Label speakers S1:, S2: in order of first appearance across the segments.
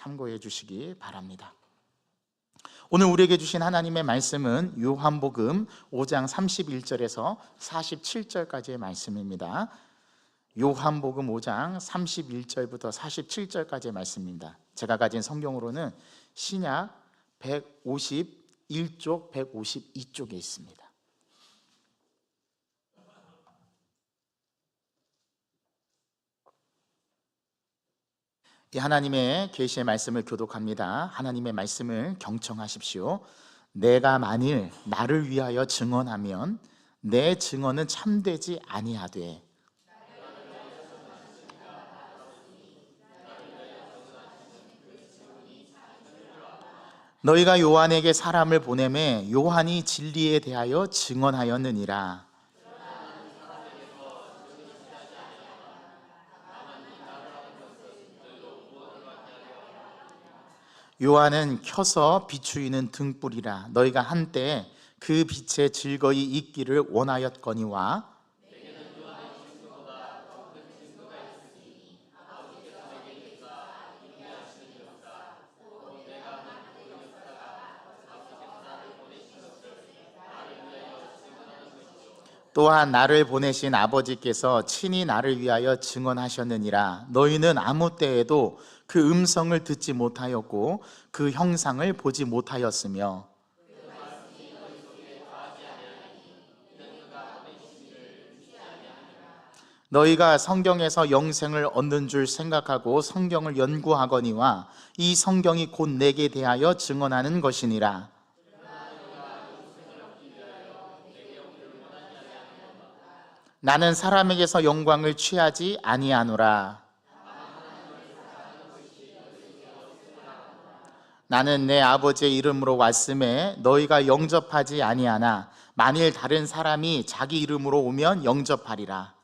S1: 참고해 주시기 바랍니다. 오늘 우리에게 주신 하나님의 말씀은 요한복음 5장 31절에서 47절까지의 말씀입니다. 요한복음 5장 31절부터 47절까지의 말씀입니다. 제가 가진 성경으로는 신약 151쪽, 152쪽에 있습니다. 이 하나님의 계시의 말씀을 교독합니다. 하나님의 말씀을 경청하십시오. 내가 만일 나를 위하여 증언하면 내 증언은 참되지 아니하되 너희가 요한에게 사람을 보내매 요한이 진리에 대하여 증언하였느니라. 요한은 켜서 비추이는 등불이라. 너희가 한때 그 빛에 즐거이 있기를 원하였거니와 또한 나를 보내신 아버지께서 친히 나를 위하여 증언하셨느니라. 너희는 아무 때에도 그 음성을 듣지 못하였고 그 형상을 보지 못하였으며 너희가 성경에서 영생을 얻는 줄 생각하고 성경을 연구하거니와 이 성경이 곧 내게 대하여 증언하는 것이니라. 나는 사람에게서 영광을 취하지 아니하노라. 나는 내 아버지의 이름으로 왔음에 너희가 영접하지 아니하나 만일 다른 사람이 자기 이름으로 오면 영접하리라.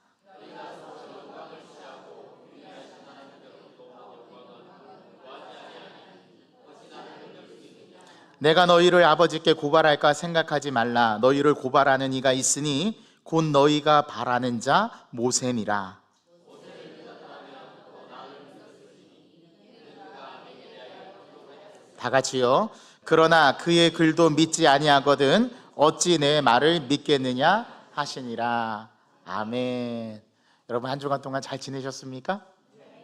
S1: 내가 너희를 아버지께 고발할까 생각하지 말라. 너희를 고발하는 이가 있으니 곧 너희가 바라는 자 모세니라. 다 같이요. 그러나 그의 글도 믿지 아니하거든 어찌 내 말을 믿겠느냐 하시니라. 아멘. 여러분 한 주간 동안 잘 지내셨습니까?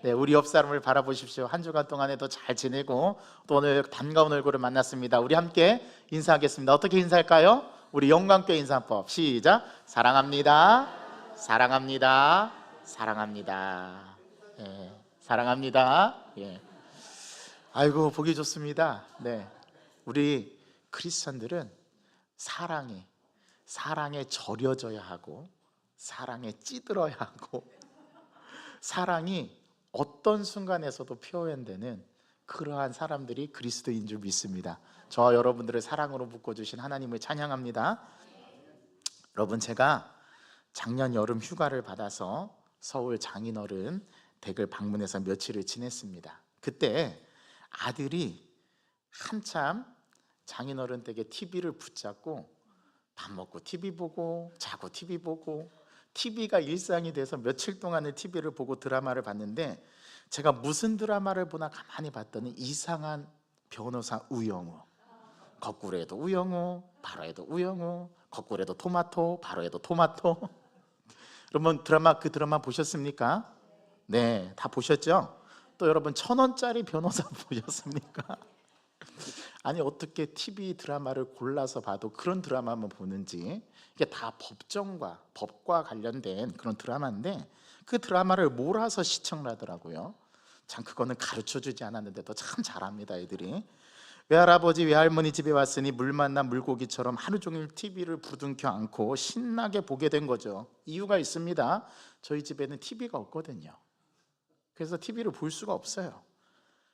S1: 네, 우리 옆 사람을 바라보십시오. 한 주간 동안에도 잘 지내고 또 오늘 반가운 얼굴을 만났습니다. 우리 함께 인사하겠습니다. 어떻게 인사할까요? 우리 영광교회 인사법 시작. 사랑합니다. 사랑합니다. 사랑합니다. 예, 사랑합니다. 예. 아이고 보기 좋습니다. 네, 우리 크리스천들은 사랑에 절여져야 하고 사랑에 찌들어야 하고 사랑이 어떤 순간에서도 표현되는 그러한 사람들이 그리스도인 줄 믿습니다. 저와 여러분들을 사랑으로 묶어주신 하나님을 찬양합니다. 여러분 제가 작년 여름 휴가를 받아서 서울 장인어른 댁을 방문해서 며칠을 지냈습니다. 그때 아들이 한참 장인어른 댁에 TV를 붙잡고 밥 먹고 TV 보고 자고 TV 보고 TV가 일상이 돼서 며칠 동안을 TV를 보고 드라마를 봤는데 제가 무슨 드라마를 보나 가만히 봤더니 이상한 변호사 우영우, 거꾸로 해도 우영우, 바로 해도 우영우, 거꾸로 해도 토마토, 바로 해도 토마토. 여러분 그 드라마 보셨습니까? 네, 다 보셨죠? 또 여러분 1,000원짜리 변호사 보셨습니까? 아니 어떻게 TV 드라마를 골라서 봐도 그런 드라마만 보는지. 이게 다 법과 관련된 그런 드라마인데 그 드라마를 몰아서 시청을 하더라고요. 참 그거는 가르쳐주지 않았는데도 참 잘합니다 애들이. 외할아버지 외할머니 집에 왔으니 물 만난 물고기처럼 하루 종일 TV를 부둥켜 안고 신나게 보게 된 거죠. 이유가 있습니다. 저희 집에는 TV가 없거든요. 그래서 TV를 볼 수가 없어요.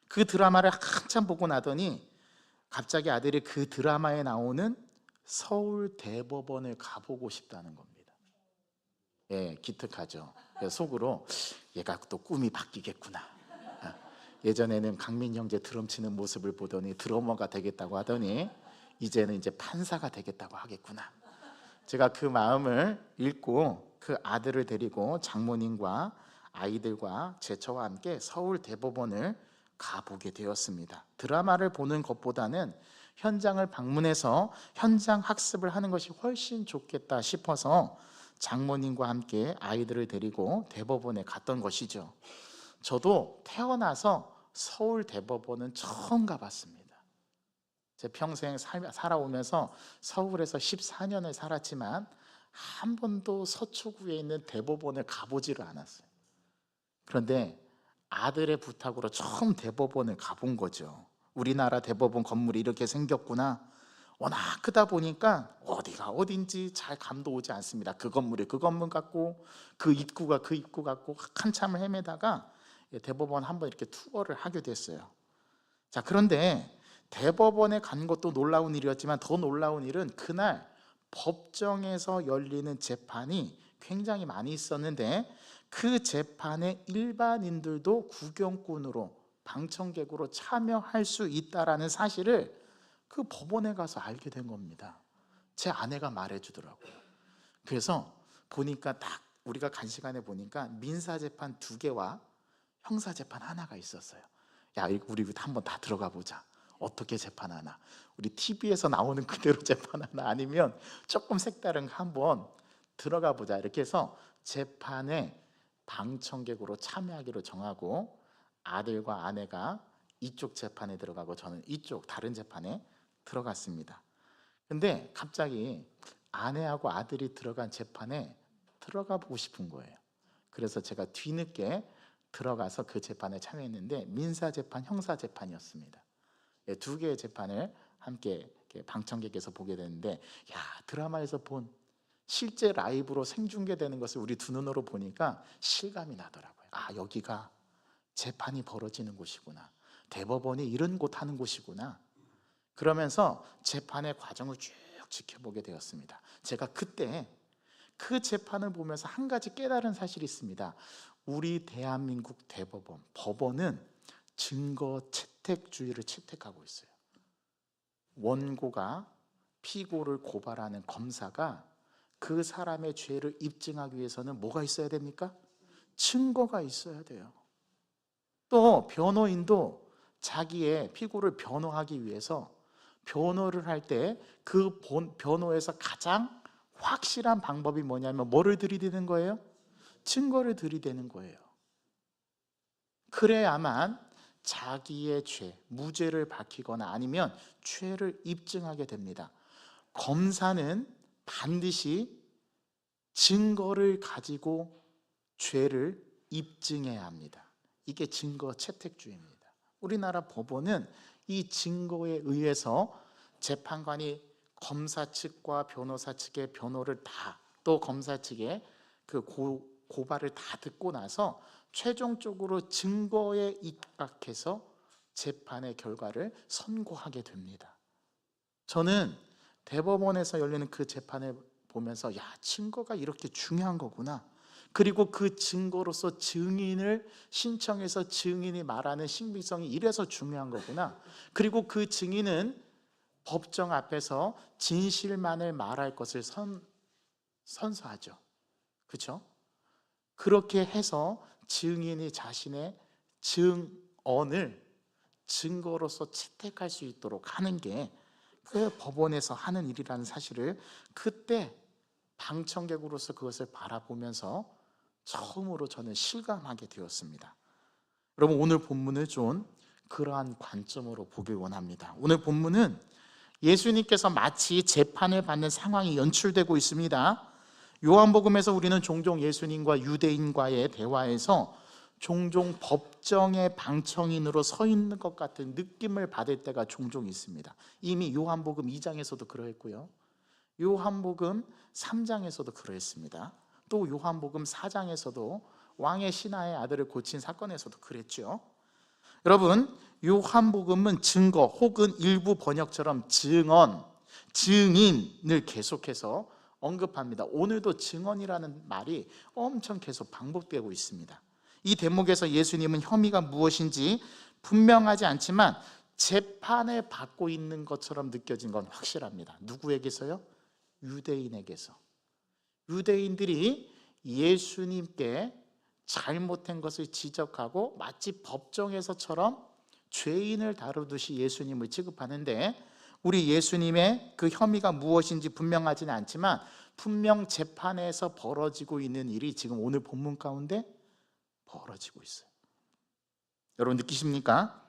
S1: 그 드라마를 한참 보고 나더니 갑자기 아들이 그 드라마에 나오는 서울 대법원을 가보고 싶다는 겁니다. 예, 기특하죠. 속으로 얘가 또 꿈이 바뀌겠구나. 예전에는 강민 형제 드럼 치는 모습을 보더니 드러머가 되겠다고 하더니 이제는 이제 판사가 되겠다고 하겠구나. 제가 그 마음을 읽고 그 아들을 데리고 장모님과 아이들과 저와 함께 서울 대법원을 가보게 되었습니다. 드라마를 보는 것보다는 현장을 방문해서 현장 학습을 하는 것이 훨씬 좋겠다 싶어서 장모님과 함께 아이들을 데리고 대법원에 갔던 것이죠. 저도 태어나서 서울 대법원은 처음 가봤습니다. 제 평생 살아오면서 서울에서 14년을 살았지만 한 번도 서초구에 있는 대법원에 가보지를 않았어요. 그런데 아들의 부탁으로 처음 대법원을 가본 거죠. 우리나라 대법원 건물이 이렇게 생겼구나. 워낙 크다 보니까 어디가 어딘지 잘 감도 오지 않습니다. 그 건물이 그 건물 같고 그 입구가 그 입구 같고 한참을 헤매다가 대법원 한번 이렇게 투어를 하게 됐어요. 자, 그런데 대법원에 간 것도 놀라운 일이었지만 더 놀라운 일은 그날 법정에서 열리는 재판이 굉장히 많이 있었는데 그 재판에 일반인들도 구경꾼으로 방청객으로 참여할 수 있다라는 사실을 그 법원에 가서 알게 된 겁니다. 제 아내가 말해주더라고요. 그래서 보니까 딱 우리가 간 시간에 보니까 민사재판 2개와 형사재판 하나가 있었어요. 야, 우리 한번 다 들어가 보자. 어떻게 재판하나? 우리 TV에서 나오는 그대로 재판하나? 아니면 조금 색다른 거 한번 들어가 보자. 이렇게 해서 재판에 방청객으로 참여하기로 정하고 아들과 아내가 이쪽 재판에 들어가고 저는 이쪽 다른 재판에 들어갔습니다. 근데 갑자기 아내하고 아들이 들어간 재판에 들어가 보고 싶은 거예요. 그래서 제가 뒤늦게 들어가서 그 재판에 참여했는데 민사재판, 형사재판이었습니다. 2개의 재판을 함께 방청객에서 보게 되는데, 야, 드라마에서 본 실제 라이브로 생중계되는 것을 우리 두 눈으로 보니까 실감이 나더라고요. 아, 여기가 재판이 벌어지는 곳이구나. 대법원이 이런 곳 하는 곳이구나. 그러면서 재판의 과정을 쭉 지켜보게 되었습니다. 제가 그때 그 재판을 보면서 한 가지 깨달은 사실이 있습니다. 우리 대한민국 대법원, 법원은 증거 채택주의를 채택하고 있어요. 원고가 피고를 고발하는 검사가 그 사람의 죄를 입증하기 위해서는 뭐가 있어야 됩니까? 증거가 있어야 돼요. 또 변호인도 자기의 피고를 변호하기 위해서 변호를 할 때 그 변호에서 가장 확실한 방법이 뭐냐면 뭐를 들이대는 거예요? 증거를 들이대는 거예요. 그래야만 자기의 죄, 무죄를 밝히거나 아니면 죄를 입증하게 됩니다. 검사는 반드시 증거를 가지고 죄를 입증해야 합니다. 이게 증거 채택주의입니다. 우리나라 법원은 이 증거에 의해서 재판관이 검사 측과 변호사 측의 변호를 다, 또 검사 측의 그 고발을 다 듣고 나서 최종적으로 증거에 입각해서 재판의 결과를 선고하게 됩니다. 저는 대법원에서 열리는 그 재판을 보면서, 야, 증거가 이렇게 중요한 거구나. 그리고 그 증거로서 증인을 신청해서 증인이 말하는 신빙성이 이래서 중요한 거구나. 그리고 그 증인은 법정 앞에서 진실만을 말할 것을 선서하죠. 그렇죠? 그렇게 해서 증인이 자신의 증언을 증거로서 채택할 수 있도록 하는 게 그 법원에서 하는 일이라는 사실을 그때 방청객으로서 그것을 바라보면서 처음으로 저는 실감하게 되었습니다. 여러분, 오늘 본문을 좀 그러한 관점으로 보길 원합니다. 오늘 본문은 예수님께서 마치 재판을 받는 상황이 연출되고 있습니다. 요한복음에서 우리는 종종 예수님과 유대인과의 대화에서 종종 법정의 방청인으로 서 있는 것 같은 느낌을 받을 때가 종종 있습니다. 이미 요한복음 2장에서도 그러했고요, 요한복음 3장에서도 그러했습니다. 또 요한복음 4장에서도 왕의 신하의 아들을 고친 사건에서도 그랬죠. 여러분, 요한복음은 증거 혹은 일부 번역처럼 증언, 증인을 계속해서 언급합니다. 오늘도 증언이라는 말이 엄청 계속 반복되고 있습니다. 이 대목에서 예수님은 혐의가 무엇인지 분명하지 않지만 재판을 받고 있는 것처럼 느껴진 건 확실합니다. 누구에게서요? 유대인에게서. 유대인들이 예수님께 잘못된 것을 지적하고 마치 법정에서처럼 죄인을 다루듯이 예수님을 취급하는데, 우리 예수님의 그 혐의가 무엇인지 분명하지는 않지만 분명 재판에서 벌어지고 있는 일이 지금 오늘 본문 가운데 벌어지고 있어요. 여러분 느끼십니까?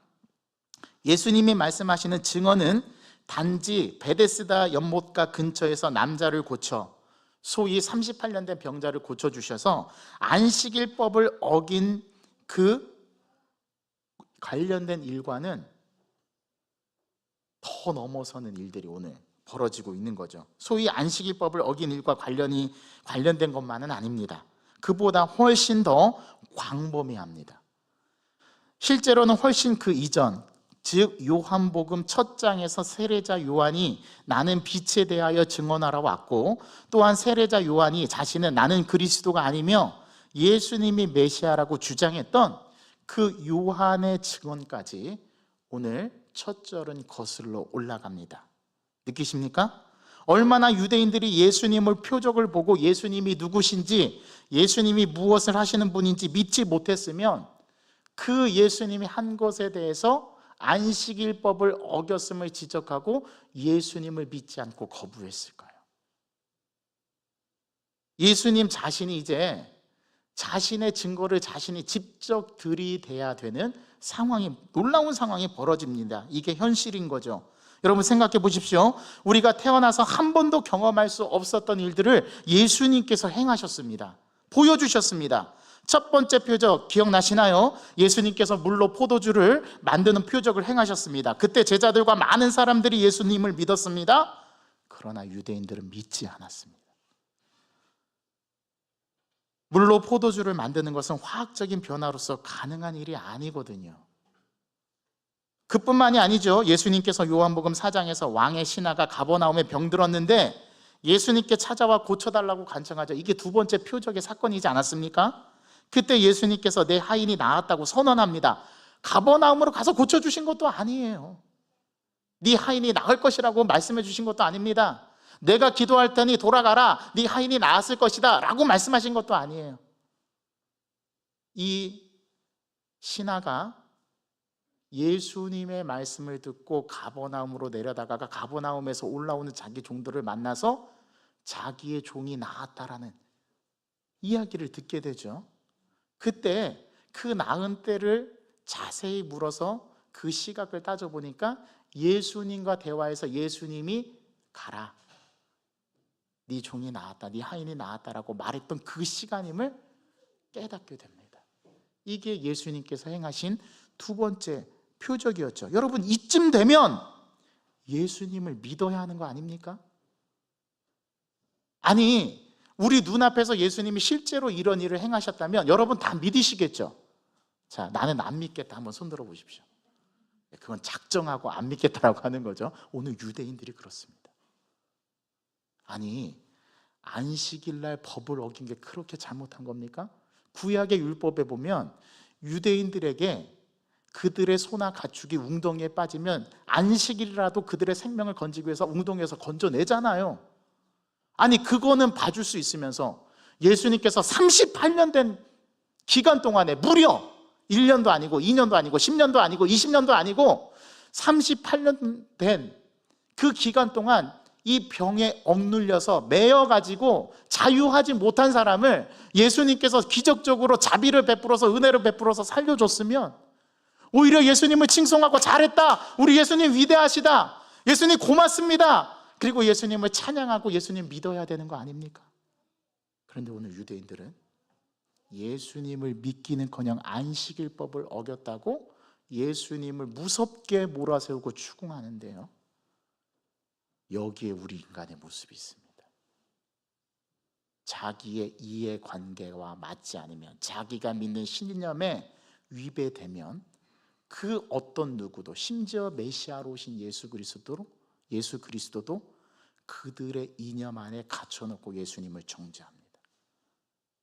S1: 예수님이 말씀하시는 증언은 단지 베데스다 연못가 근처에서 남자를 고쳐, 소위 38년 된 병자를 고쳐주셔서 안식일법을 어긴 그 관련된 일과는 더 넘어서는 일들이 오늘 벌어지고 있는 거죠. 소위 안식일법을 어긴 일과 관련된 것만은 아닙니다. 그보다 훨씬 더 광범위합니다. 실제로는 훨씬 그 이전, 즉 요한복음 첫 장에서 세례자 요한이 나는 빛에 대하여 증언하러 왔고, 또한 세례자 요한이 자신은 나는 그리스도가 아니며 예수님이 메시아라고 주장했던 그 요한의 증언까지 오늘 첫 절은 거슬러 올라갑니다. 느끼십니까? 얼마나 유대인들이 예수님을 표적을 보고 예수님이 누구신지, 예수님이 무엇을 하시는 분인지 믿지 못했으면 그 예수님이 한 것에 대해서 안식일법을 어겼음을 지적하고 예수님을 믿지 않고 거부했을까요? 예수님 자신이 이제 자신의 증거를 자신이 직접 들이대야 되는 상황이, 놀라운 상황이 벌어집니다. 이게 현실인 거죠. 여러분 생각해 보십시오. 우리가 태어나서 한 번도 경험할 수 없었던 일들을 예수님께서 행하셨습니다. 보여주셨습니다. 첫 번째 표적 기억나시나요? 예수님께서 물로 포도주를 만드는 표적을 행하셨습니다. 그때 제자들과 많은 사람들이 예수님을 믿었습니다. 그러나 유대인들은 믿지 않았습니다. 물로 포도주를 만드는 것은 화학적인 변화로서 가능한 일이 아니거든요. 그뿐만이 아니죠. 예수님께서 요한복음 4장에서 왕의 신하가 가버나움에 병들었는데 예수님께 찾아와 고쳐달라고 간청하죠. 이게 두 번째 표적의 사건이지 않았습니까? 그때 예수님께서 내 하인이 나았다고 선언합니다. 가버나움으로 가서 고쳐주신 것도 아니에요. 네 하인이 나을 것이라고 말씀해 주신 것도 아닙니다. 내가 기도할 테니 돌아가라, 네 하인이 나았을 것이다 라고 말씀하신 것도 아니에요. 이 신하가 예수님의 말씀을 듣고 가버나움으로 내려다가가 가버나움에서 올라오는 자기 종들을 만나서 자기의 종이 나았다라는 이야기를 듣게 되죠. 그때 그 나은 때를 자세히 물어서 그 시각을 따져보니까 예수님과 대화해서 예수님이 가라, 네 종이 나았다, 네 하인이 나았다라고 말했던 그 시간임을 깨닫게 됩니다. 이게 예수님께서 행하신 두 번째 표적이었죠. 여러분 이쯤 되면 예수님을 믿어야 하는 거 아닙니까? 아니 우리 눈앞에서 예수님이 실제로 이런 일을 행하셨다면 여러분 다 믿으시겠죠? 자, 나는 안 믿겠다 한번 손 들어 보십시오. 그건 작정하고 안 믿겠다라고 하는 거죠. 오늘 유대인들이 그렇습니다. 아니 안식일 날 법을 어긴 게 그렇게 잘못한 겁니까? 구약의 율법에 보면 유대인들에게 그들의 소나 가축이 웅덩이에 빠지면 안식일이라도 그들의 생명을 건지기 위해서 웅덩이에서 건져내잖아요. 아니 그거는 봐줄 수 있으면서 예수님께서 38년 된 기간 동안에 무려 1년도 아니고 2년도 아니고 10년도 아니고 20년도 아니고 38년 된 그 기간 동안 이 병에 억눌려서 매여가지고 자유하지 못한 사람을 예수님께서 기적적으로 자비를 베풀어서 은혜를 베풀어서 살려줬으면 오히려 예수님을 칭송하고 잘했다, 우리 예수님 위대하시다, 예수님 고맙습니다, 그리고 예수님을 찬양하고 예수님 믿어야 되는 거 아닙니까? 그런데 오늘 유대인들은 예수님을 믿기는커녕 안식일법을 어겼다고 예수님을 무섭게 몰아세우고 추궁하는데요, 여기에 우리 인간의 모습이 있습니다. 자기의 이해관계와 맞지 않으면, 자기가 믿는 신념에 위배되면 그 어떤 누구도, 심지어 메시아로 오신 예수 그리스도도 그들의 이념 안에 갇혀놓고 예수님을 정죄합니다.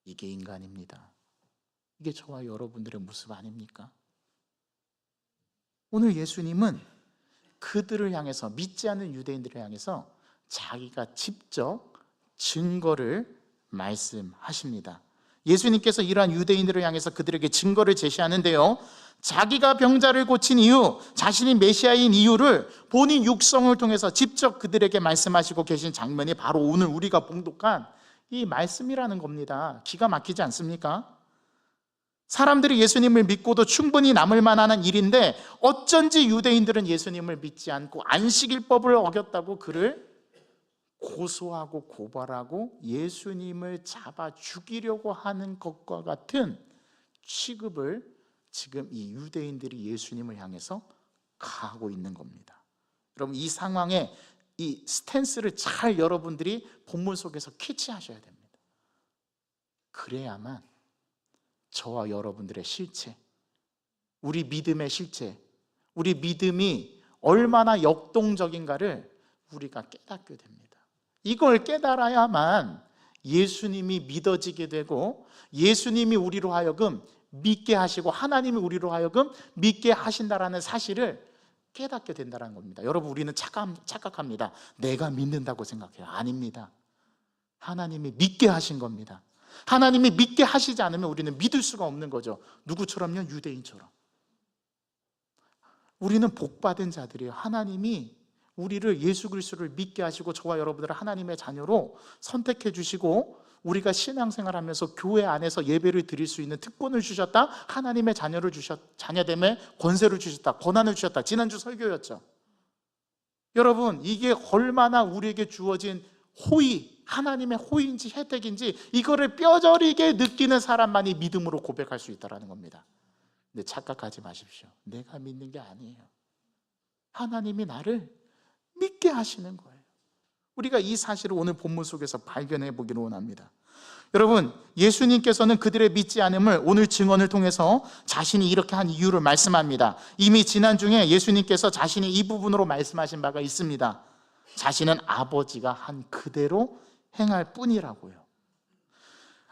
S1: 이게 인간입니다. 이게 저와 여러분들의 모습 아닙니까? 오늘 예수님은 그들을 향해서, 믿지 않는 유대인들을 향해서 자기가 직접 증거를 말씀하십니다. 예수님께서 이러한 유대인들을 향해서 그들에게 증거를 제시하는데요, 자기가 병자를 고친 이유, 자신이 메시아인 이유를 본인 육성을 통해서 직접 그들에게 말씀하시고 계신 장면이 바로 오늘 우리가 봉독한 이 말씀이라는 겁니다. 기가 막히지 않습니까? 사람들이 예수님을 믿고도 충분히 남을 만한 일인데 어쩐지 유대인들은 예수님을 믿지 않고 안식일법을 어겼다고 그를 고소하고 고발하고 예수님을 잡아 죽이려고 하는 것과 같은 취급을 지금 이 유대인들이 예수님을 향해서 가하고 있는 겁니다. 여러분, 이 상황에 이 스탠스를 잘 여러분들이 본문 속에서 캐치하셔야 됩니다. 그래야만 저와 여러분들의 실체, 우리 믿음의 실체, 우리 믿음이 얼마나 역동적인가를 우리가 깨닫게 됩니다. 이걸 깨달아야만 예수님이 믿어지게 되고 예수님이 우리로 하여금 믿게 하시고 하나님이 우리로 하여금 믿게 하신다라는 사실을 깨닫게 된다는 겁니다. 여러분, 우리는 착각합니다. 내가 믿는다고 생각해요. 아닙니다. 하나님이 믿게 하신 겁니다. 하나님이 믿게 하시지 않으면 우리는 믿을 수가 없는 거죠. 누구처럼요? 유대인처럼. 우리는 복받은 자들이에요. 하나님이 우리를, 예수 그리스도를 믿게 하시고 저와 여러분들을 하나님의 자녀로 선택해 주시고 우리가 신앙생활하면서 교회 안에서 예배를 드릴 수 있는 특권을 주셨다. 하나님의 자녀됨의 권세를 주셨다. 권한을 주셨다. 지난주 설교였죠. 여러분, 이게 얼마나 우리에게 주어진 호의, 하나님의 호의인지 혜택인지 이거를 뼈저리게 느끼는 사람만이 믿음으로 고백할 수 있다는 겁니다. 근데 착각하지 마십시오. 내가 믿는 게 아니에요. 하나님이 나를 믿게 하시는 거예요. 우리가 이 사실을 오늘 본문 속에서 발견해 보기를 원합니다. 여러분, 예수님께서는 그들의 믿지 않음을 오늘 증언을 통해서 자신이 이렇게 한 이유를 말씀합니다. 이미 지난주에 예수님께서 자신이 이 부분으로 말씀하신 바가 있습니다. 자신은 아버지가 한 그대로 행할 뿐이라고요.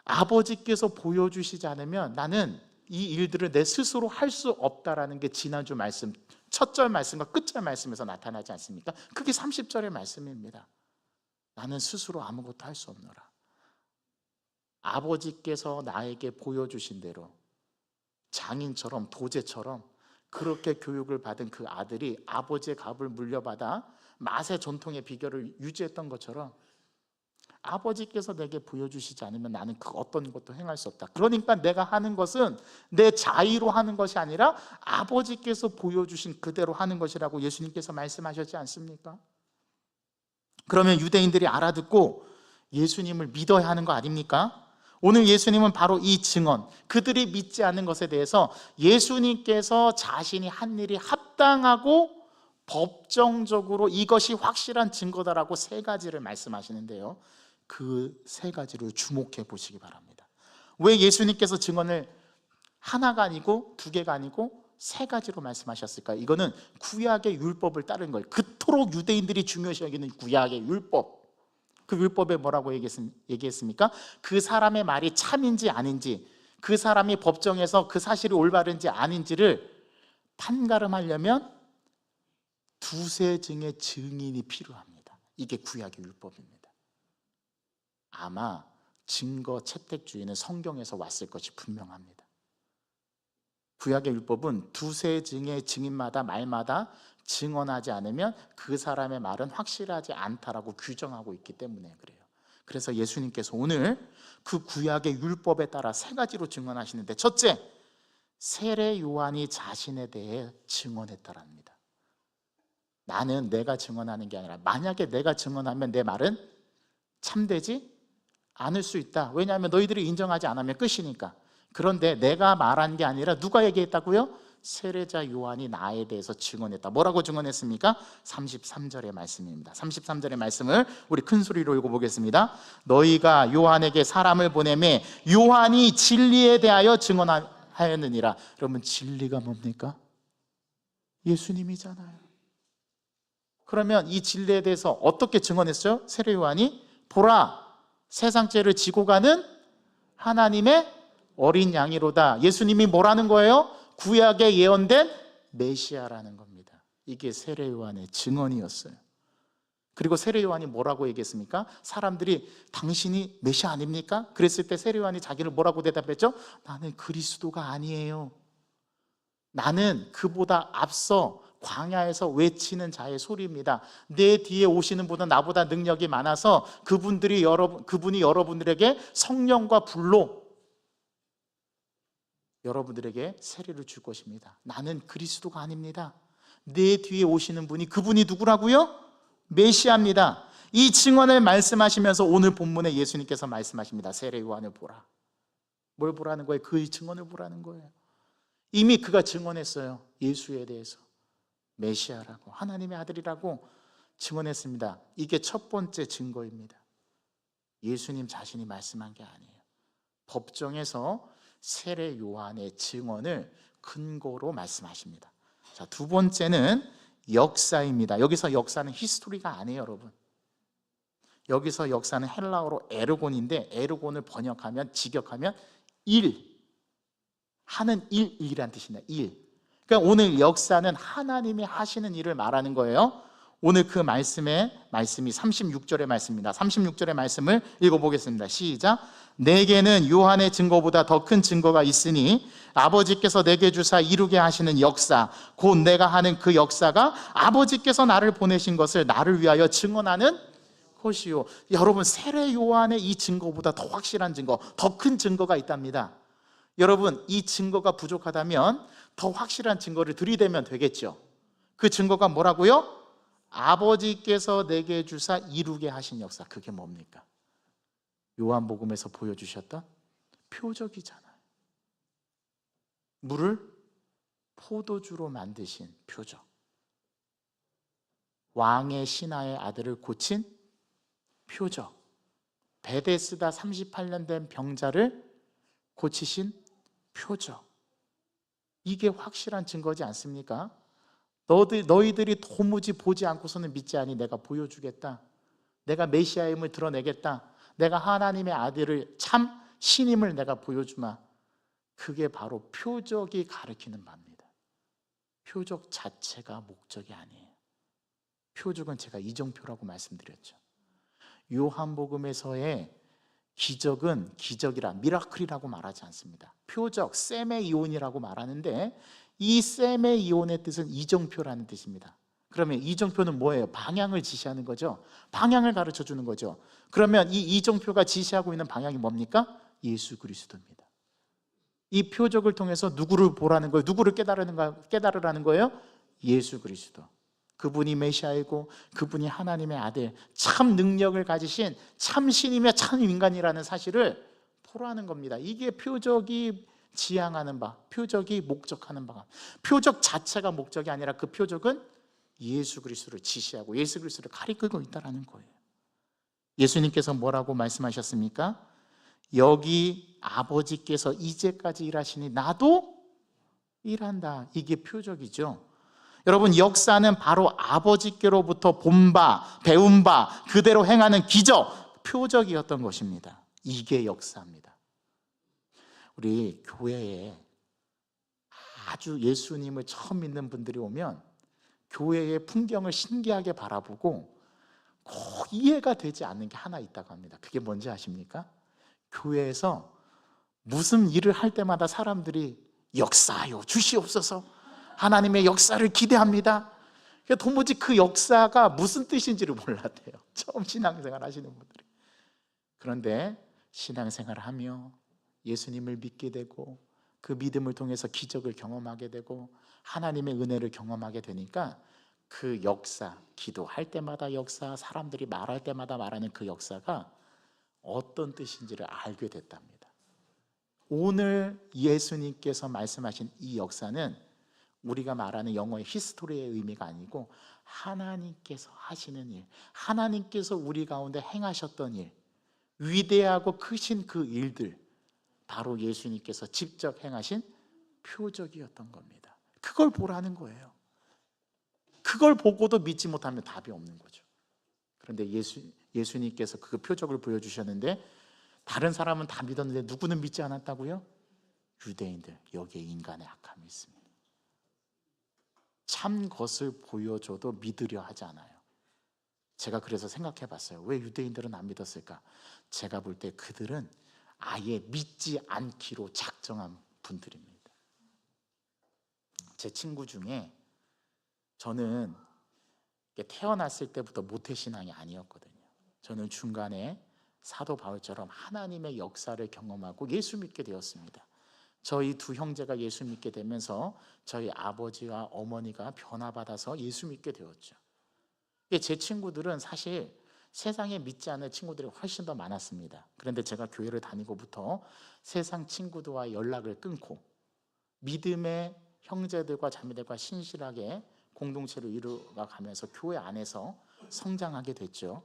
S1: 아버지께서 보여주시지 않으면 나는 이 일들을 내 스스로 할 수 없다라는 게 지난주 말씀, 첫 절 말씀과 끝절 말씀에서 나타나지 않습니까? 그게 30절의 말씀입니다. 나는 스스로 아무것도 할 수 없노라. 아버지께서 나에게 보여주신 대로 장인처럼, 도제처럼 그렇게 교육을 받은 그 아들이 아버지의 값을 물려받아 맛의 전통의 비결을 유지했던 것처럼 아버지께서 내게 보여주시지 않으면 나는 그 어떤 것도 행할 수 없다. 그러니까 내가 하는 것은 내 자의로 하는 것이 아니라 아버지께서 보여주신 그대로 하는 것이라고 예수님께서 말씀하셨지 않습니까? 그러면 유대인들이 알아듣고 예수님을 믿어야 하는 거 아닙니까? 오늘 예수님은 바로 이 증언, 그들이 믿지 않는 것에 대해서 예수님께서 자신이 한 일이 합당하고 법정적으로 이것이 확실한 증거다라고 세 가지를 말씀하시는데요, 그 세 가지를 주목해 보시기 바랍니다. 왜 예수님께서 증언을 하나가 아니고 두 개가 아니고 세 가지로 말씀하셨을까요? 이거는 구약의 율법을 따른 거예요. 그토록 유대인들이 중요시 여기는 구약의 율법. 그 율법에 뭐라고 얘기했습니까? 그 사람의 말이 참인지 아닌지, 그 사람이 법정에서 그 사실이 올바른지 아닌지를 판가름하려면 두세 증의 증인이 필요합니다. 이게 구약의 율법입니다. 아마 증거 채택주의는 성경에서 왔을 것이 분명합니다. 구약의 율법은 두세 증의 증인마다 말마다 증언하지 않으면 그 사람의 말은 확실하지 않다라고 규정하고 있기 때문에 그래요. 그래서 예수님께서 오늘 그 구약의 율법에 따라 세 가지로 증언하시는데, 첫째, 세례 요한이 자신에 대해 증언했다랍니다. 나는 내가 증언하는 게 아니라 만약에 내가 증언하면 내 말은 참되지 않을 수 있다. 왜냐하면 너희들이 인정하지 않으면 끝이니까. 그런데 내가 말한 게 아니라 누가 얘기했다고요? 세례자 요한이 나에 대해서 증언했다. 뭐라고 증언했습니까? 33절의 말씀입니다. 33절의 말씀을 우리 큰 소리로 읽어보겠습니다. 너희가 요한에게 사람을 보내매 요한이 진리에 대하여 증언하였느니라. 여러분, 진리가 뭡니까? 예수님이잖아요. 그러면 이 진리에 대해서 어떻게 증언했어요? 세례 요한이 보라, 세상 죄를 지고 가는 하나님의 어린 양이로다. 예수님이 뭐라는 거예요? 구약에 예언된 메시아라는 겁니다. 이게 세례 요한의 증언이었어요. 그리고 세례 요한이 뭐라고 얘기했습니까? 사람들이 당신이 메시아 아닙니까? 그랬을 때 세례 요한이 자기를 뭐라고 대답했죠? 나는 그리스도가 아니에요. 나는 그보다 앞서 광야에서 외치는 자의 소리입니다. 내 뒤에 오시는 분은 나보다 능력이 많아서 그분이 여러분들에게 성령과 불로 여러분들에게 세례를 줄 것입니다. 나는 그리스도가 아닙니다. 내 뒤에 오시는 분이, 그분이 누구라고요? 메시아입니다. 이 증언을 말씀하시면서 오늘 본문에 예수님께서 말씀하십니다. 세례 요한을 보라. 뭘 보라는 거예요? 그의 증언을 보라는 거예요. 이미 그가 증언했어요. 예수에 대해서 메시아라고, 하나님의 아들이라고 증언했습니다. 이게 첫 번째 증거입니다. 예수님 자신이 말씀한 게 아니에요. 법정에서 세례 요한의 증언을 근거로 말씀하십니다. 자, 두 번째는 역사입니다. 여기서 역사는 히스토리가 아니에요, 여러분. 여기서 역사는 헬라어로 에르곤인데, 에르곤을 번역하면, 직역하면 하는 일이란 뜻이네요. 그러니까 오늘 역사는 하나님이 하시는 일을 말하는 거예요. 오늘 그 말씀이 36절의 말씀입니다. 36절의 말씀을 읽어보겠습니다. 시작. 내게는 요한의 증거보다 더 큰 증거가 있으니 아버지께서 내게 주사 이루게 하시는 역사, 곧 내가 하는 그 역사가 아버지께서 나를 보내신 것을 나를 위하여 증언하는 것이요. 여러분, 세례 요한의 이 증거보다 더 확실한 증거, 더 큰 증거가 있답니다. 여러분, 이 증거가 부족하다면 더 확실한 증거를 들이대면 되겠죠. 그 증거가 뭐라고요? 아버지께서 내게 주사 이루게 하신 역사. 그게 뭡니까? 요한복음에서 보여주셨던 표적이잖아요. 물을 포도주로 만드신 표적, 왕의 신하의 아들을 고친 표적, 베데스다 38년 된 병자를 고치신 표적. 이게 확실한 증거지 않습니까? 너희들이 도무지 보지 않고서는 믿지 아니 내가 보여주겠다. 내가 메시아임을 드러내겠다. 내가 하나님의 아들을 참 신임을 내가 보여주마. 그게 바로 표적이 가리키는 바입니다. 표적 자체가 목적이 아니에요. 표적은 제가 이정표라고 말씀드렸죠. 요한복음에서의 기적은 기적이라, 미라클이라고 말하지 않습니다. 표적, 세메이온이라고 말하는데, 이 세메이온의 뜻은 이정표라는 뜻입니다. 그러면 이정표는 뭐예요? 방향을 지시하는 거죠. 방향을 가르쳐 주는 거죠. 그러면 이 이정표가 지시하고 있는 방향이 뭡니까? 예수 그리스도입니다. 이 표적을 통해서 누구를 보라는 거예요? 누구를 깨달으라는 거예요? 예수 그리스도. 그분이 메시아이고 그분이 하나님의 아들, 참 능력을 가지신 참 신이며 참 인간이라는 사실을 보라는 겁니다. 이게 표적이 지향하는 바, 표적이 목적하는 바가, 표적 자체가 목적이 아니라 그 표적은 예수 그리스도를 지시하고 예수 그리스도를 가리키고 있다는 거예요. 예수님께서 뭐라고 말씀하셨습니까? 여기 아버지께서 이제까지 일하시니 나도 일한다. 이게 표적이죠. 여러분, 역사는 바로 아버지께로부터 본 바, 배운 바, 그대로 행하는 기적, 표적이었던 것입니다. 이게 역사입니다. 우리 교회에 아주 예수님을 처음 믿는 분들이 오면 교회의 풍경을 신기하게 바라보고 꼭 이해가 되지 않는 게 하나 있다고 합니다. 그게 뭔지 아십니까? 교회에서 무슨 일을 할 때마다 사람들이 역사요 주시옵소서, 하나님의 역사를 기대합니다. 도무지 그 역사가 무슨 뜻인지를 몰랐대요. 처음 신앙생활 하시는 분들이. 그런데 신앙생활을 하며 예수님을 믿게 되고 그 믿음을 통해서 기적을 경험하게 되고 하나님의 은혜를 경험하게 되니까 그 역사, 기도할 때마다 역사, 사람들이 말할 때마다 말하는 그 역사가 어떤 뜻인지를 알게 됐답니다. 오늘 예수님께서 말씀하신 이 역사는 우리가 말하는 영어의 히스토리의 의미가 아니고 하나님께서 하시는 일, 하나님께서 우리 가운데 행하셨던 일, 위대하고 크신 그 일들, 바로 예수님께서 직접 행하신 표적이었던 겁니다. 그걸 보라는 거예요. 그걸 보고도 믿지 못하면 답이 없는 거죠. 그런데 예수님께서 그 표적을 보여주셨는데 다른 사람은 다 믿었는데 누구는 믿지 않았다고요? 유대인들. 여기에 인간의 악함이 있습니다. 참 것을 보여줘도 믿으려 하지 않아요. 제가 그래서 생각해 봤어요. 왜 유대인들은 안 믿었을까? 제가 볼 때 그들은 아예 믿지 않기로 작정한 분들입니다. 제 친구 중에, 저는 태어났을 때부터 모태신앙이 아니었거든요. 저는 중간에 사도 바울처럼 하나님의 역사를 경험하고 예수 믿게 되었습니다. 저희 두 형제가 예수 믿게 되면서 저희 아버지와 어머니가 변화받아서 예수 믿게 되었죠. 제 친구들은 사실 세상에 믿지 않는 친구들이 훨씬 더 많았습니다. 그런데 제가 교회를 다니고부터 세상 친구들과 연락을 끊고 믿음의 형제들과 자매들과 신실하게 공동체를 이루어가면서 교회 안에서 성장하게 됐죠.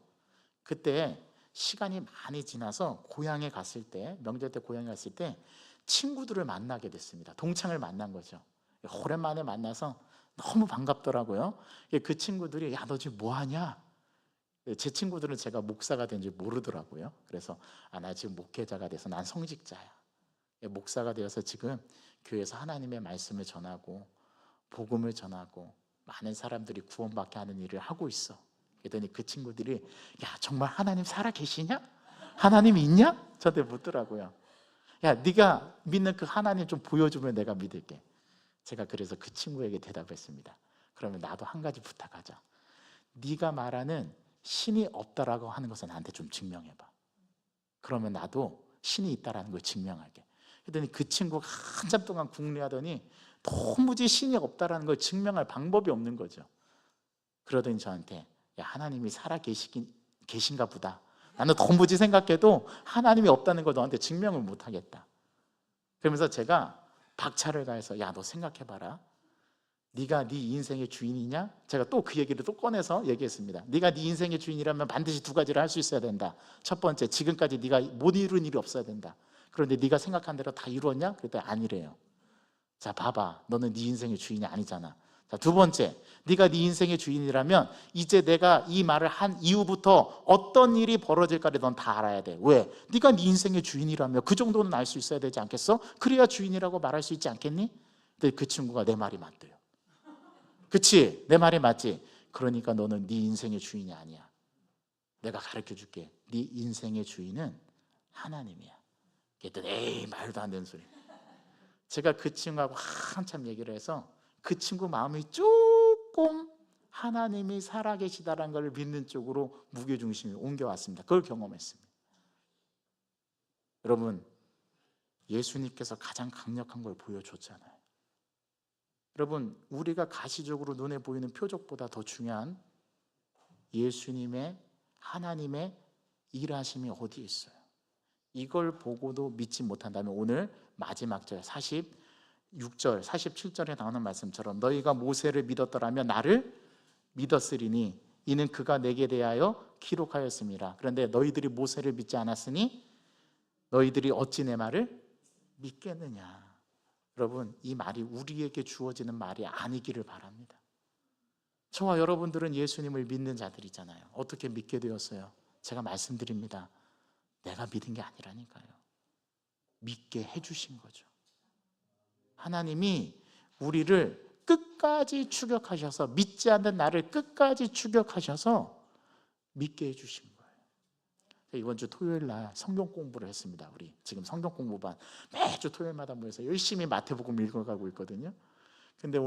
S1: 그때 시간이 많이 지나서 고향에 갔을 때, 명절 때 고향에 갔을 때 친구들을 만나게 됐습니다. 동창을 만난 거죠. 오랜만에 만나서 너무 반갑더라고요. 그 친구들이 야, 너 지금 뭐 하냐? 제 친구들은 제가 목사가 된 줄 모르더라고요. 그래서 나 지금 목회자가 돼서 난 성직자야. 목사가 되어서 지금 교회에서 하나님의 말씀을 전하고 복음을 전하고 많은 사람들이 구원받게 하는 일을 하고 있어. 그랬더니 그 친구들이 야, 정말 하나님 살아 계시냐? 하나님 있냐? 저한테 묻더라고요. 야, 네가 믿는 그 하나님 좀 보여주면 내가 믿을게. 제가 그래서 그 친구에게 대답했습니다. 그러면 나도 한 가지 부탁하자. 네가 말하는 신이 없다라고 하는 것을 나한테 좀 증명해봐. 그러면 나도 신이 있다라는 걸 증명할게. 그랬더니 그 친구가 한참 동안 궁리하더니 도무지 신이 없다라는 걸 증명할 방법이 없는 거죠. 그러더니 저한테 야, 하나님이 살아 계신가 보다. 나는 도무지 생각해도 하나님이 없다는 걸 너한테 증명을 못 하겠다. 그러면서 제가 박차를 가해서 야, 너 생각해봐라. 네가 네 인생의 주인이냐? 제가 또 그 얘기를 또 꺼내서 얘기했습니다. 네가 네 인생의 주인이라면 반드시 두 가지를 할 수 있어야 된다. 첫 번째, 지금까지 네가 못 이룬 일이 없어야 된다. 그런데 네가 생각한 대로 다 이루었냐? 그랬더니 아니래요. 자, 봐봐, 너는 네 인생의 주인이 아니잖아. 자, 두 번째, 네가 네 인생의 주인이라면 이제 내가 이 말을 한 이후부터 어떤 일이 벌어질까를 넌 다 알아야 돼. 왜? 네가 네 인생의 주인이라면 그 정도는 알 수 있어야 되지 않겠어? 그래야 주인이라고 말할 수 있지 않겠니? 근데 그 친구가 내 말이 맞대요. 그치? 내 말이 맞지? 그러니까 너는 네 인생의 주인이 아니야. 내가 가르쳐 줄게. 네 인생의 주인은 하나님이야. 그랬더니 에이, 말도 안 되는 소리. 제가 그 친구하고 한참 얘기를 해서 그 친구 마음이 조금 하나님이 살아계시다는 걸 믿는 쪽으로 무게중심이 옮겨왔습니다. 그걸 경험했습니다. 여러분, 예수님께서 가장 강력한 걸 보여줬잖아요. 여러분, 우리가 가시적으로 눈에 보이는 표적보다 더 중요한 예수님의, 하나님의 일하심이 어디에 있어요? 이걸 보고도 믿지 못한다면 오늘 마지막 절 46절, 47절에 나오는 말씀처럼 너희가 모세를 믿었더라면 나를 믿었으리니 이는 그가 내게 대하여 기록하였습니다. 그런데 너희들이 모세를 믿지 않았으니 너희들이 어찌 내 말을 믿겠느냐. 여러분, 이 말이 우리에게 주어지는 말이 아니기를 바랍니다. 저와 여러분들은 예수님을 믿는 자들이잖아요. 어떻게 믿게 되었어요? 제가 말씀드립니다. 내가 믿은 게 아니라니까요. 믿게 해주신 거죠. 하나님이 우리를 끝까지 추격하셔서, 믿지 않는 나를 끝까지 추격하셔서 믿게 해주신 거예요. 이번 주 토요일 날 성경 공부를 했습니다. 우리 지금 성경 공부반 매주 토요일마다 모여서 열심히 마태복음 읽어가고 있거든요. 근데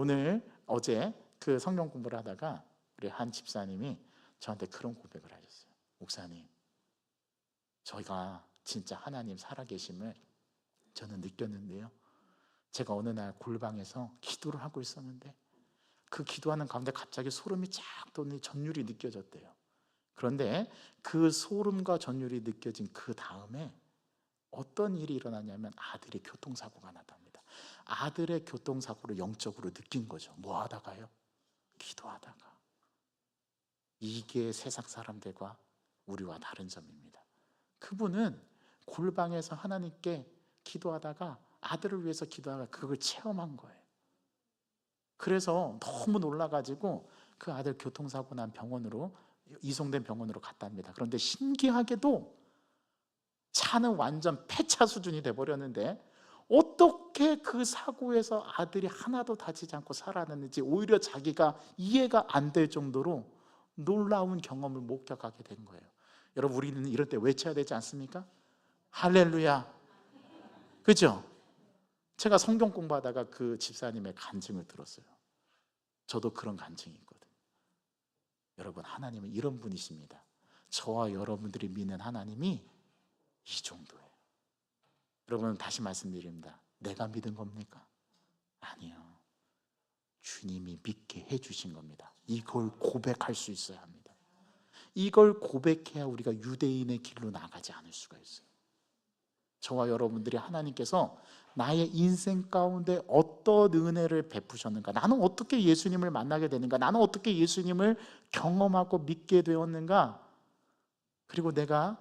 S1: 어제 그 성경 공부를 하다가 우리 한 집사님이 저한테 그런 고백을 하셨어요. 목사님, 저희가 진짜 하나님 살아계심을 저는 느꼈는데요. 제가 어느 날 골방에서 기도를 하고 있었는데 그 기도하는 가운데 갑자기 소름이 쫙 돋는 전율이 느껴졌대요. 그런데 그 소름과 전율이 느껴진 그 다음에 어떤 일이 일어나냐면 아들의 교통사고가 났답니다. 아들의 교통사고를 영적으로 느낀 거죠. 뭐 하다가요? 기도하다가. 이게 세상 사람들과 우리와 다른 점입니다. 그분은 골방에서 하나님께 기도하다가 아들을 위해서 기도하다가 그걸 체험한 거예요. 그래서 너무 놀라가지고 그 아들 교통사고 난 병원으로 이송된 병원으로 갔답니다. 그런데 신기하게도 차는 완전 폐차 수준이 돼버렸는데 어떻게 그 사고에서 아들이 하나도 다치지 않고 살아났는지 오히려 자기가 이해가 안 될 정도로 놀라운 경험을 목격하게 된 거예요. 여러분, 우리는 이럴 때 외쳐야 되지 않습니까? 할렐루야. 그죠? 제가 성경 공부하다가 그 집사님의 간증을 들었어요. 저도 그런 간증이 있거든요. 여러분, 하나님은 이런 분이십니다. 저와 여러분들이 믿는 하나님이 이 정도예요. 여러분, 다시 말씀드립니다. 내가 믿은 겁니까? 아니요. 주님이 믿게 해주신 겁니다. 이걸 고백할 수 있어야 합니다. 이걸 고백해야 우리가 유대인의 길로 나가지 않을 수가 있어요. 저와 여러분들이 하나님께서 나의 인생 가운데 어떤 은혜를 베푸셨는가, 나는 어떻게 예수님을 만나게 되는가, 나는 어떻게 예수님을 경험하고 믿게 되었는가, 그리고 내가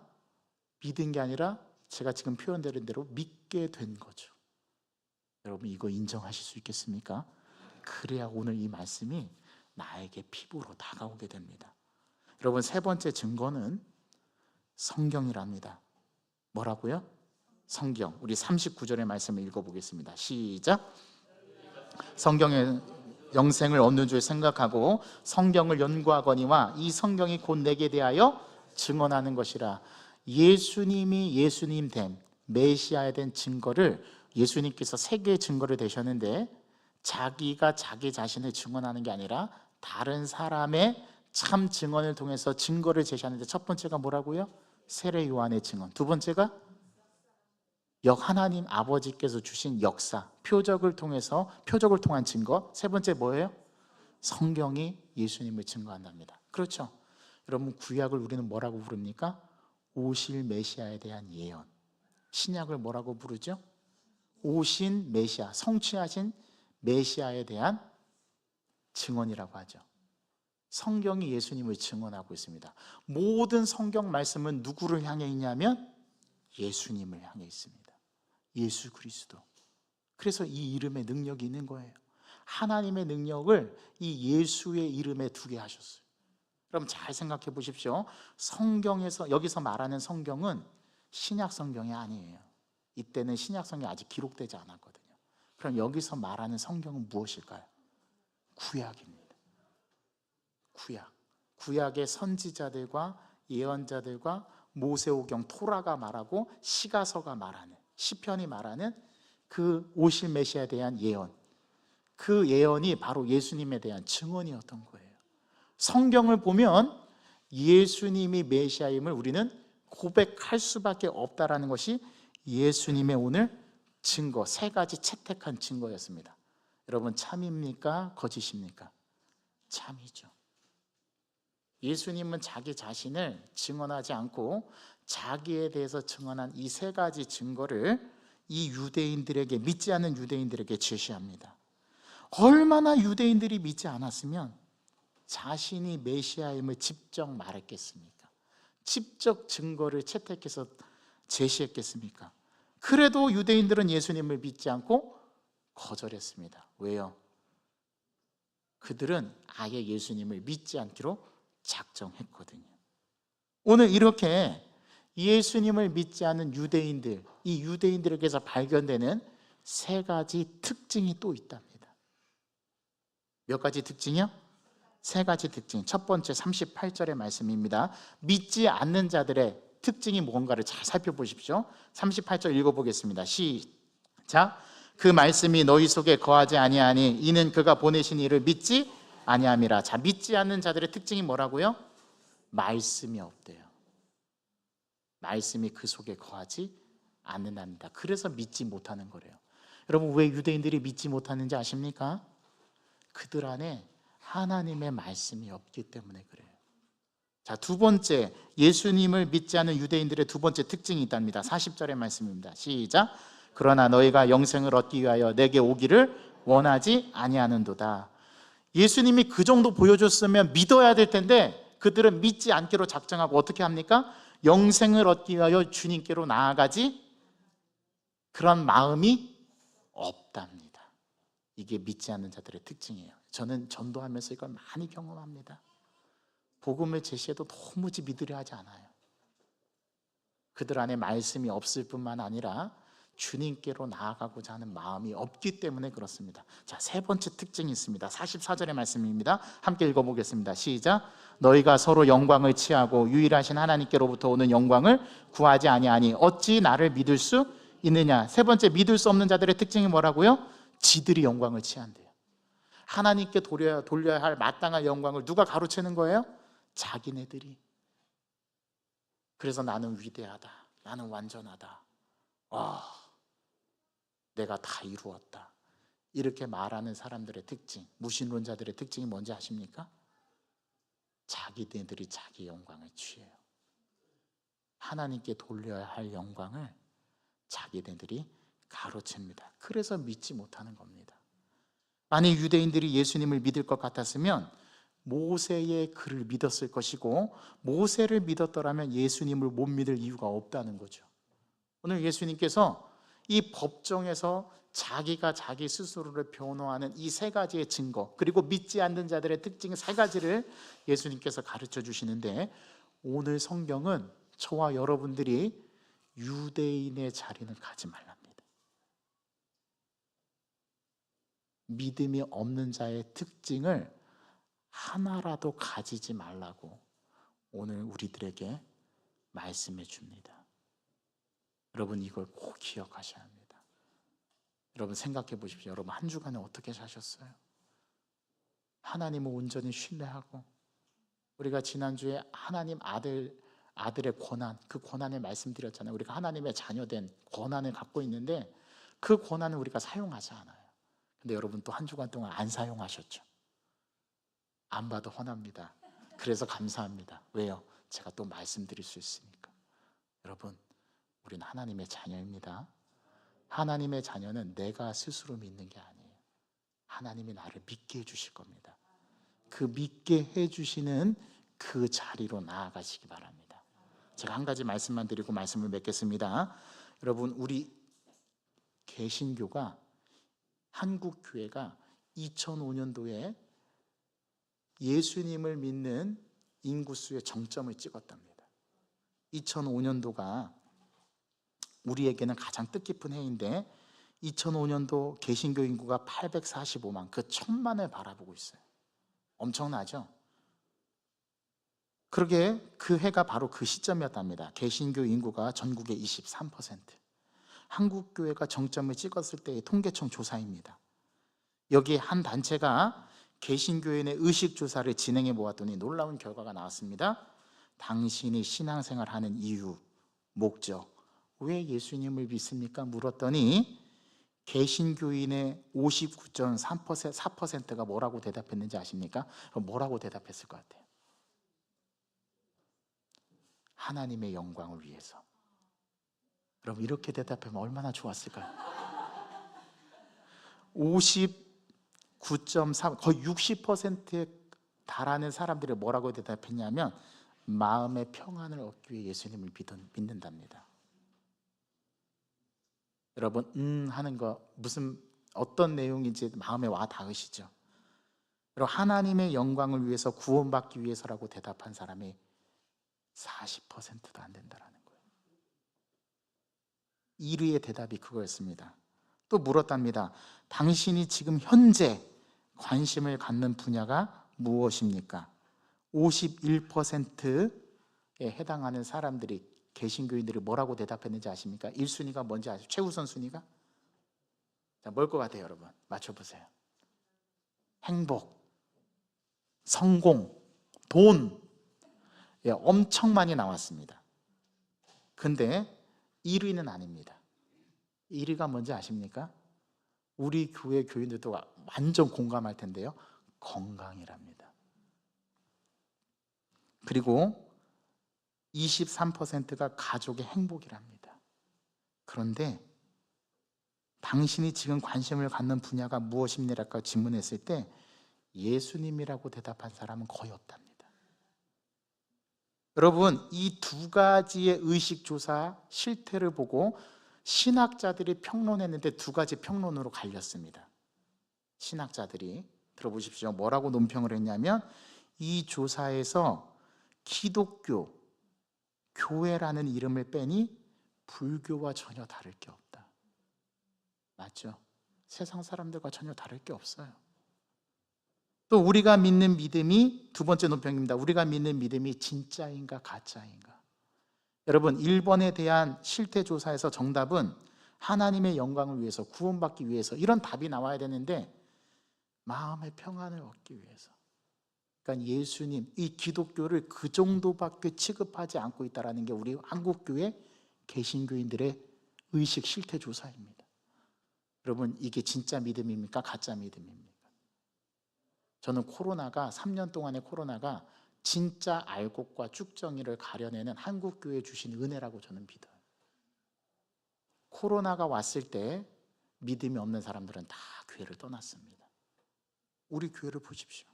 S1: 믿은 게 아니라 제가 지금 표현드린 대로 믿게 된 거죠. 여러분, 이거 인정하실 수 있겠습니까? 그래야 오늘 이 말씀이 나에게 피부로 다가오게 됩니다. 여러분, 세 번째 증거는 성경이랍니다. 뭐라고요? 성경. 우리 39절의 말씀을 읽어보겠습니다. 시작. 성경의 영생을 얻는 줄 생각하고 성경을 연구하거니와 이 성경이 곧 내게 대하여 증언하는 것이라. 예수님이 예수님 된, 메시아에 된 증거를 예수님께서 세 개의 증거를 대셨는데, 자기가 자기 자신을 증언하는 게 아니라 다른 사람의 참 증언을 통해서 증거를 제시하는데, 첫 번째가 뭐라고요? 세례 요한의 증언. 두 번째가 하나님 아버지께서 주신 역사, 표적을 통한 증거. 세 번째 뭐예요? 성경이 예수님을 증거한답니다. 그렇죠? 여러분, 구약을 우리는 뭐라고 부릅니까? 오실 메시아에 대한 예언. 신약을 뭐라고 부르죠? 오신 메시아, 성취하신 메시아에 대한 증언이라고 하죠. 성경이 예수님을 증언하고 있습니다. 모든 성경 말씀은 누구를 향해 있냐면 예수님을 향해 있습니다. 예수 그리스도. 그래서 이 이름에 능력이 있는 거예요. 하나님의 능력을 이 예수의 이름에 두게 하셨어요. 그럼 잘 생각해 보십시오. 성경에서, 여기서 말하는 성경은 신약 성경이 아니에요. 이때는 신약 성경이 아직 기록되지 않았거든요. 그럼 여기서 말하는 성경은 무엇일까요? 구약입니다. 구약. 구약의 선지자들과 예언자들과 모세오경, 토라가 말하고 시가서가 말하는, 시편이 말하는 그 오실 메시아에 대한 예언, 그 예언이 바로 예수님에 대한 증언이었던 거예요. 성경을 보면 예수님이 메시아임을 우리는 고백할 수밖에 없다라는 것이 예수님의 오늘 증거, 세 가지 채택한 증거였습니다. 여러분, 참입니까? 거짓입니까? 참이죠. 예수님은 자기 자신을 증언하지 않고 자기에 대해서 증언한 이 세 가지 증거를 이 유대인들에게, 믿지 않는 유대인들에게 제시합니다. 얼마나 유대인들이 믿지 않았으면 자신이 메시아임을 직접 말했겠습니까? 직접 증거를 채택해서 제시했겠습니까? 그래도 유대인들은 예수님을 믿지 않고 거절했습니다. 왜요? 그들은 아예 예수님을 믿지 않기로 작정했거든요. 오늘 이렇게 예수님을 믿지 않는 유대인들, 이 유대인들에게서 발견되는 세 가지 특징이 또 있답니다. 몇 가지 특징이요? 세 가지 특징. 첫 번째 38절의 말씀입니다. 믿지 않는 자들의 특징이 뭔가를 잘 살펴보십시오. 38절 읽어보겠습니다. 시작. 그 말씀이 너희 속에 거하지 아니하니 이는 그가 보내신 이를 믿지 아니함이라. 자, 믿지 않는 자들의 특징이 뭐라고요? 말씀이 없대요. 말씀이 그 속에 거하지 않는답니다. 그래서 믿지 못하는 거래요. 여러분, 왜 유대인들이 믿지 못하는지 아십니까? 그들 안에 하나님의 말씀이 없기 때문에 그래요. 자, 두 번째, 예수님을 믿지 않는 유대인들의 두 번째 특징이 있답니다. 40절의 말씀입니다. 시작. 그러나 너희가 영생을 얻기 위하여 내게 오기를 원하지 아니하는도다. 예수님이 그 정도 보여줬으면 믿어야 될 텐데 그들은 믿지 않기로 작정하고 어떻게 합니까? 영생을 얻기 위하여 주님께로 나아가지 그런 마음이 없답니다. 이게 믿지 않는 자들의 특징이에요. 저는 전도하면서 이걸 많이 경험합니다. 복음을 제시해도 도무지 믿으려 하지 않아요. 그들 안에 말씀이 없을 뿐만 아니라 주님께로 나아가고자 하는 마음이 없기 때문에 그렇습니다. 자, 세 번째 특징이 있습니다. 44절의 말씀입니다. 함께 읽어보겠습니다. 시작. 너희가 서로 영광을 취하고 유일하신 하나님께로부터 오는 영광을 구하지 아니하니 어찌 나를 믿을 수 있느냐. 세 번째, 믿을 수 없는 자들의 특징이 뭐라고요? 지들이 영광을 취한대요. 하나님께 돌려야 할 마땅한 영광을 누가 가로채는 거예요? 자기네들이. 그래서 나는 위대하다, 나는 완전하다, 내가 다 이루었다, 이렇게 말하는 사람들의 특징, 무신론자들의 특징이 뭔지 아십니까? 자기네들이 자기 영광을 취해요. 하나님께 돌려야 할 영광을 자기네들이 가로챕니다. 그래서 믿지 못하는 겁니다. 만약 유대인들이 예수님을 믿을 것 같았으면 모세의 글을 믿었을 것이고, 모세를 믿었더라면 예수님을 못 믿을 이유가 없다는 거죠. 오늘 예수님께서 이 법정에서 자기가 자기 스스로를 변호하는 이 세 가지의 증거, 그리고 믿지 않는 자들의 특징 세 가지를 예수님께서 가르쳐 주시는데, 오늘 성경은 저와 여러분들이 유대인의 자리는 가지 말랍니다. 믿음이 없는 자의 특징을 하나라도 가지지 말라고 오늘 우리들에게 말씀해 줍니다. 여러분, 이걸 꼭 기억하셔야 합니다. 여러분, 생각해 보십시오. 여러분, 한 주간에 어떻게 사셨어요? 하나님을 온전히 신뢰하고, 우리가 지난주에 하나님 아들의 권한, 그 권한을 말씀드렸잖아요. 우리가 하나님의 자녀된 권한을 갖고 있는데 그 권한을 우리가 사용하지 않아요. 근데 여러분, 또 한 주간 동안 안 사용하셨죠? 안 봐도 훤합니다. 그래서 감사합니다. 왜요? 제가 또 말씀드릴 수 있으니까. 여러분, 우린 하나님의 자녀입니다. 하나님의 자녀는 내가 스스로 믿는 게 아니에요. 하나님이 나를 믿게 해주실 겁니다. 그 믿게 해주시는 그 자리로 나아가시기 바랍니다. 제가 한 가지 말씀만 드리고 말씀을 맺겠습니다. 여러분, 우리 개신교가, 한국교회가 2005년도에 예수님을 믿는 인구수의 정점을 찍었답니다. 2005년도가 우리에게는 가장 뜻깊은 해인데 2005년도 개신교 인구가 845만, 그 1000만을 바라보고 있어요. 엄청나죠? 그러게 그 해가 바로 그 시점이었답니다. 개신교 인구가 전국의 23%. 한국교회가 정점을 찍었을 때의 통계청 조사입니다. 여기 한 단체가 개신교인의 의식조사를 진행해 보았더니 놀라운 결과가 나왔습니다. 당신이 신앙생활하는 이유, 목적, 왜 예수님을 믿습니까? 물었더니 개신교인의 59.4%가 뭐라고 대답했는지 아십니까? 뭐라고 대답했을 것 같아요? 하나님의 영광을 위해서. 여러분, 이렇게 대답하면 얼마나 좋았을까요? 59.3, 거의 60%에 달하는 사람들이 뭐라고 대답했냐면 마음의 평안을 얻기 위해 예수님을 믿는답니다. 여러분, 하는 거 무슨 어떤 내용인지 마음에 와 닿으시죠? 여러분, 하나님의 영광을 위해서, 구원받기 위해서라고 대답한 사람이 40%도 안 된다라는 거예요. 1위의 대답이 그거였습니다. 또 물었답니다. 당신이 지금 현재 관심을 갖는 분야가 무엇입니까? 51%에 해당하는 사람들이, 개신교인들이 뭐라고 대답했는지 아십니까? 1순위가 뭔지 아시죠? 최우선 순위가? 자, 뭘 것 같아요, 여러분? 맞춰보세요. 행복, 성공, 돈, 엄청 많이 나왔습니다. 근데 1위는 아닙니다. 1위가 뭔지 아십니까? 우리 교회 교인들도 완전 공감할 텐데요, 건강이랍니다. 그리고 23%가 가족의 행복이랍니다. 그런데 당신이 지금 관심을 갖는 분야가 무엇입니까? 질문했을 때 예수님이라고 대답한 사람은 거의 없답니다. 여러분, 이 두 가지의 의식조사 실태를 보고 신학자들이 평론했는데 두 가지 평론으로 갈렸습니다. 신학자들이 들어보십시오. 뭐라고 논평을 했냐면, 이 조사에서 기독교, 교회라는 이름을 빼니 불교와 전혀 다를 게 없다. 맞죠? 세상 사람들과 전혀 다를 게 없어요. 또 우리가 믿는 믿음이, 두 번째 논평입니다. 우리가 믿는 믿음이 진짜인가 가짜인가. 여러분, 1번에 대한 실태조사에서 정답은 하나님의 영광을 위해서, 구원받기 위해서, 이런 답이 나와야 되는데 마음의 평안을 얻기 위해서. 그러니까 예수님, 이 기독교를 그 정도밖에 취급하지 않고 있다는 게 우리 한국교회 개신교인들의 의식 실태조사입니다. 여러분, 이게 진짜 믿음입니까? 가짜 믿음입니까? 저는 3년 동안의 코로나가 진짜 알곡과 쭉정이를 가려내는 한국교회 주신 은혜라고 저는 믿어요. 코로나가 왔을 때 믿음이 없는 사람들은 다 교회를 떠났습니다. 우리 교회를 보십시오.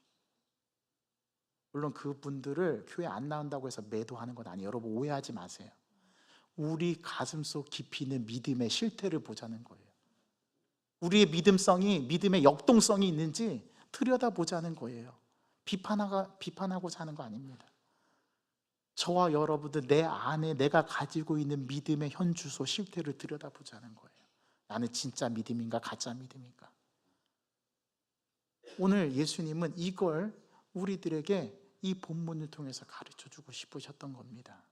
S1: 물론 그분들을 교회 안 나온다고 해서 매도하는 건 아니에요. 여러분, 오해하지 마세요. 우리 가슴속 깊이 있는 믿음의 실태를 보자는 거예요. 우리의 믿음의 역동성이 있는지 들여다보자는 거예요. 비판하고자 하는 거 아닙니다. 저와 여러분들 내 안에 내가 가지고 있는 믿음의 현주소, 실태를 들여다보자는 거예요. 나는 진짜 믿음인가 가짜 믿음인가. 오늘 예수님은 이걸 우리들에게 이 본문을 통해서 가르쳐주고 싶으셨던 겁니다.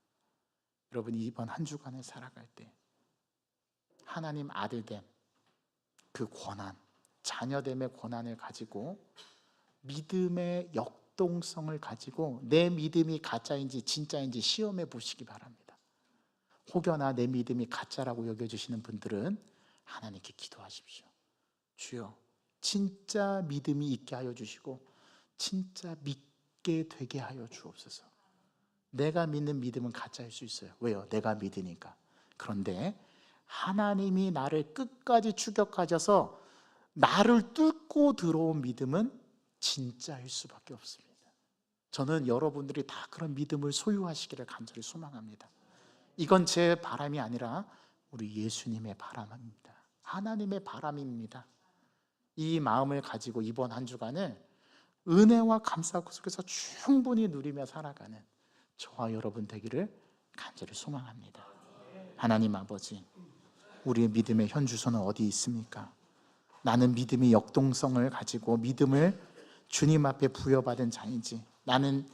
S1: 여러분이 이번 한 주간을 살아갈 때 하나님 아들됨, 그 권한, 자녀됨의 권한을 가지고 믿음의 역동성을 가지고 내 믿음이 가짜인지 진짜인지 시험해 보시기 바랍니다. 혹여나 내 믿음이 가짜라고 여겨지시는 분들은 하나님께 기도하십시오. 주여, 진짜 믿음이 있게 하여 주시고 진짜 믿게 되게 하여 주옵소서. 내가 믿는 믿음은 가짜일 수 있어요. 왜요? 내가 믿으니까. 그런데 하나님이 나를 끝까지 추격하셔서 나를 뚫고 들어온 믿음은 진짜일 수밖에 없습니다. 저는 여러분들이 다 그런 믿음을 소유하시기를 간절히 소망합니다. 이건 제 바람이 아니라 우리 예수님의 바람입니다. 하나님의 바람입니다. 이 마음을 가지고 이번 한 주간을 은혜와 감사 속에서 충분히 누리며 살아가는 저와 여러분 되기를 간절히 소망합니다. 하나님 아버지, 우리의 믿음의 현주소는 어디 있습니까? 나는 믿음의 역동성을 가지고 믿음을 주님 앞에 부여받은 자인지, 나는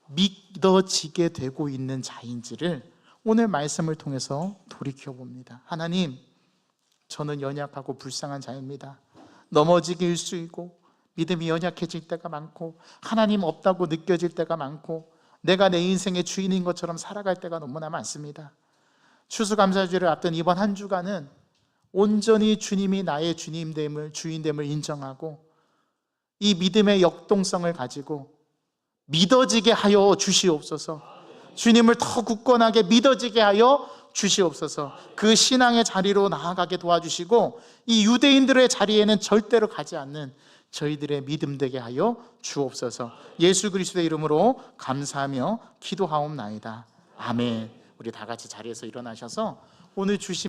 S1: 믿어지게 되고 있는 자인지를 오늘 말씀을 통해서 돌이켜봅니다. 하나님, 저는 연약하고 불쌍한 자입니다. 넘어지기 일쑤이고 믿음이 연약해질 때가 많고 하나님 없다고 느껴질 때가 많고 내가 내 인생의 주인인 것처럼 살아갈 때가 너무나 많습니다. 추수감사주를 앞둔 이번 한 주간은 온전히 주님이 나의 주인됨을 인정하고 이 믿음의 역동성을 가지고 믿어지게 하여 주시옵소서. 주님을 더 굳건하게 믿어지게 하여 주시옵소서. 그 신앙의 자리로 나아가게 도와주시고 이 유대인들의 자리에는 절대로 가지 않는 저희들의 믿음 되게 하여 주옵소서. 예수 그리스도의 이름으로 감사하며 기도하옵나이다. 아멘. 우리 다 같이 자리에서 일어나셔서 오늘 주신